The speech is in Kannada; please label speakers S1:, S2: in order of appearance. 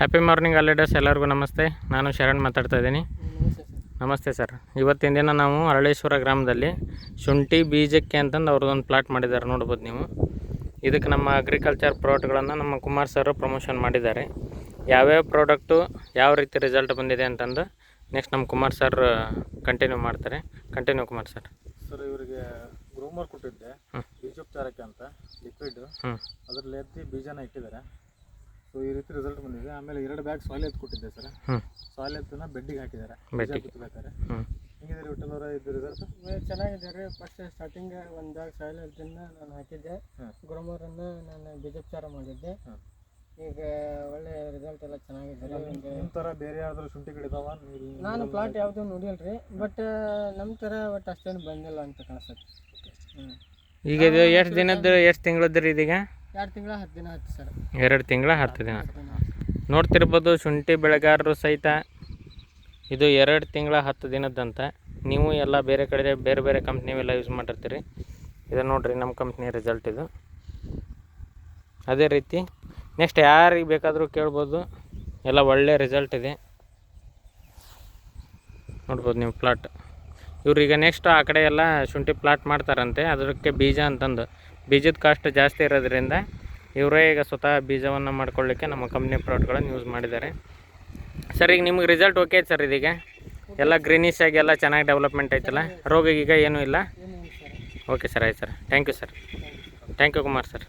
S1: ಹ್ಯಾಪಿ ಮಾರ್ನಿಂಗ್ ಆಲ್ರೆಡರ್ಸ್ ಎಲ್ಲರಿಗೂ ನಮಸ್ತೆ. ನಾನು ಶರಣ್ ಮಾತಾಡ್ತಾ ಇದ್ದೀನಿ. ನಮಸ್ತೆ ಸರ್. ಇವತ್ತಿನ ದಿನ ನಾವು ಅರಳೇಶ್ವರ ಗ್ರಾಮದಲ್ಲಿ ಶುಂಠಿ ಬೀಜಕ್ಕೆ ಅಂತಂದು ಅವ್ರದ್ದೊಂದು ಪ್ಲಾಟ್ ಮಾಡಿದ್ದಾರೆ, ನೋಡ್ಬೋದು ನೀವು. ಇದಕ್ಕೆ ನಮ್ಮ ಅಗ್ರಿಕಲ್ಚರ್ ಪ್ರಾಡಕ್ಟ್ಗಳನ್ನು ನಮ್ಮ ಕುಮಾರ್ ಸರ್ ಪ್ರಮೋಷನ್ ಮಾಡಿದ್ದಾರೆ. ಯಾವ್ಯಾವ ಪ್ರಾಡಕ್ಟು ಯಾವ ರೀತಿ ರಿಸಲ್ಟ್ ಬಂದಿದೆ ಅಂತಂದು ನೆಕ್ಸ್ಟ್ ನಮ್ಮ ಕುಮಾರ್ ಸರ್ ಕಂಟಿನ್ಯೂ ಮಾಡ್ತಾರೆ. Continue Kumar sir.
S2: ಸರ್, ಇವರಿಗೆ ಗ್ರೂಮರ್ ಕೊಟ್ಟಿದ್ದೆ ಬೀಜೋಪಚಾರಕ್ಕೆ ಅಂತ ಲಿಕ್ವಿಡ್, ಅದರಲ್ಲಿ ಎತ್ತಿ ಬೀಜನ ಇಟ್ಟಿದ್ದಾರೆ. ಸೊ ಈ ರೀತಿ ರಿಸಲ್ಟ್ ಬಂದಿದೆ. ಆಮೇಲೆ 2 ಬ್ಯಾಗ್ ಸಾಯಿಲ್ ಎತ್ತು ಕೊಟ್ಟಿದ್ದೆ ಸರ್. ಸಾಯಿಲ್ ಎತ್ತನ್ನ ಬೆಡ್ಡಿಗೆ ಹಾಕಿದ್ದಾರೆ, ಬಿತ್ತಬೇಕಾದ್ರೆ. ಹಿಂಗಿದೆ ವಿಠಲ್ ಅವರ ಇದು ರಿಸಲ್ಟ್
S3: ಚೆನ್ನಾಗಿದೆ ರೀ. ಫಸ್ಟ್ ಸ್ಟಾರ್ಟಿಂಗ್ 1 ಬ್ಯಾಗ್ ಸಾಯಿಲ್ ಎತ್ತನ್ನ ನಾನು ಹಾಕಿದ್ದೆ, ಗ್ರೋಮರನ್ನು ನಾನು ಬೀಜೋಪಚಾರ ಮಾಡಿದ್ದೆ. ಈಗ ಒಳ್ಳೆ ರಿಸಲ್ಟ್ ಎಲ್ಲ ಚೆನ್ನಾಗಿದೆ.
S2: ನಿಮ್ಮ ಥರ ಬೇರೆ ಯಾವ್ದಾದ್ರು ಶುಂಠಿ ಗಿಡ ಇದಾವ?
S3: ನಾನು ಪ್ಲಾಟ್ ಯಾವುದೂ ನೋಡಿಲ್ಲ ರೀ, ಬಟ್ ನಮ್ಮ ಥರ ಒಟ್ಟು ಅಷ್ಟೇನು ಬಂದಿಲ್ಲ ಅಂತ ಕಾಣಿಸುತ್ತೆ.
S1: ಈಗ ಇದು ಎಷ್ಟು ದಿನದ್ದು ಎಷ್ಟು ತಿಂಗಳದ್ದು ರೀ ಇದೀಗ?
S3: 2 ತಿಂಗಳ 10 ದಿನ ಆಯ್ತು ಸರ್.
S1: 2 ತಿಂಗಳ 10 ದಿನ ನೋಡ್ತಿರ್ಬೋದು. ಶುಂಠಿ ಬೆಳೆಗಾರರು ಸಹಿತ ಇದು 2 ತಿಂಗಳ 10 ದಿನದ್ದಂತ. ನೀವು ಎಲ್ಲ ಬೇರೆ ಕಡೆ ಬೇರೆ ಬೇರೆ ಕಂಪ್ನಿವೆಲ್ಲ ಯೂಸ್ ಮಾಡಿರ್ತೀರಿ. ಇದು ನೋಡಿರಿ ನಮ್ಮ ಕಂಪ್ನಿ ರಿಸಲ್ಟ್ ಇದು. ಅದೇ ರೀತಿ ನೆಕ್ಸ್ಟ್ ಯಾರಿಗೆ ಬೇಕಾದರೂ ಕೇಳ್ಬೋದು, ಎಲ್ಲ ಒಳ್ಳೆ ರಿಸಲ್ಟ್ ಇದೆ. ನೋಡ್ಬೋದು ನೀವು ಪ್ಲಾಟ್. ಇವ್ರೀಗ ನೆಕ್ಸ್ಟ್ ಆ ಕಡೆ ಎಲ್ಲ ಶುಂಠಿ ಪ್ಲಾಟ್ ಮಾಡ್ತಾರಂತೆ. ಅದಕ್ಕೆ ಬೀಜ ಅಂತಂದು ಬೀಜದ ಕಾಸ್ಟ್ ಜಾಸ್ತಿ ಇರೋದ್ರಿಂದ ಇವರೇ ಈಗ ಸ್ವತಃ ಬೀಜವನ್ನು ಮಾಡ್ಕೊಳ್ಳಿಕ್ಕೆ ನಮ್ಮ ಕಂಪ್ನಿ ಪ್ರಾಡಕ್ಟ್ಗಳನ್ನು ಯೂಸ್ ಮಾಡಿದ್ದಾರೆ. ಸರ್, ಈಗ ನಿಮ್ಗೆ ರಿಸಲ್ಟ್ ಓಕೆ ಐತೆ ಸರ್? ಇದೀಗ ಎಲ್ಲ ಗ್ರೀನಿಶ್ ಆಗಿ ಎಲ್ಲ ಚೆನ್ನಾಗಿ ಡೆವಲಪ್ಮೆಂಟ್ ಐತಲ್ಲ, ರೋಗ ಈಗ ಏನೂ ಇಲ್ಲ? ಓಕೆ ಸರ್, ಆಯ್ತು sir. Thank you sir. Thank you Kumar sir.